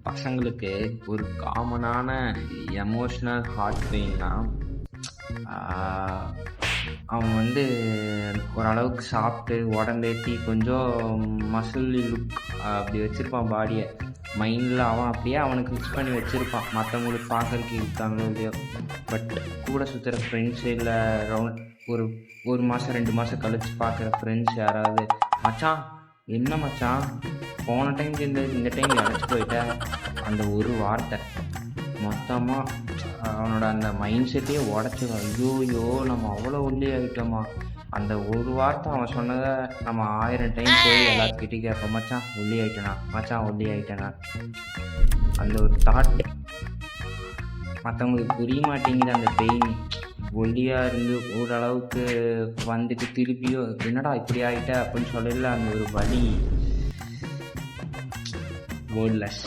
பசங்களுக்கு ஒரு காமனான எமோஷ்னல் ஹார்ட் பெயின்னா, அவன் வந்து ஓரளவுக்கு சாப்பிட்டு உடம்பேற்றி கொஞ்சம் மசில் லுக் அப்படி வச்சுருப்பான் பாடியை. மைண்டில் அவன் அப்படியே அவனுக்கு ஃபிக்ஸ் பண்ணி வச்சுருப்பான், மற்றவங்களுக்கு பார்க்கறதுக்கு இருக்காங்களோ இல்லையோ. பட் கூட சுற்றுற ஃப்ரெண்ட்ஸு இல்லை ஒரு ஒரு மாதம் 2 மாதம் கழித்து பார்க்குற ஃப்ரெண்ட்ஸ் யாராவது, மச்சான் என்ன மச்சான் போன டைம் இந்த டைம் இழைச்சி போயிட்ட, அந்த ஒரு வார்த்தை மொத்தமாக அவனோட அந்த மைண்ட் செட்டையே உடச்சிடும். ஐயோயோ நம்ம அவ்வளோ ஒல்லி ஆகிட்டோமா. அந்த ஒரு வார்த்தை அவன் சொன்னதை நம்ம 1000 டைம் போய் எல்லாத்துக்கிட்டே கேட்போம், மச்சான் ஒல்லி ஆகிட்டேனா, மச்சான் ஒல்லி ஆகிட்டேனா. அந்த ஒரு தாட் மற்றவங்களுக்கு புரிய மாட்டேங்குது. அந்த பெயின் ஒல்லியாக இருந்து ஓரளவுக்கு வந்துட்டு திருப்பியும் என்னடா இப்படி ஆகிட்ட அப்படின்னு சொல்லல, அந்த ஒரு வலி வேர்ட்லெஸ்.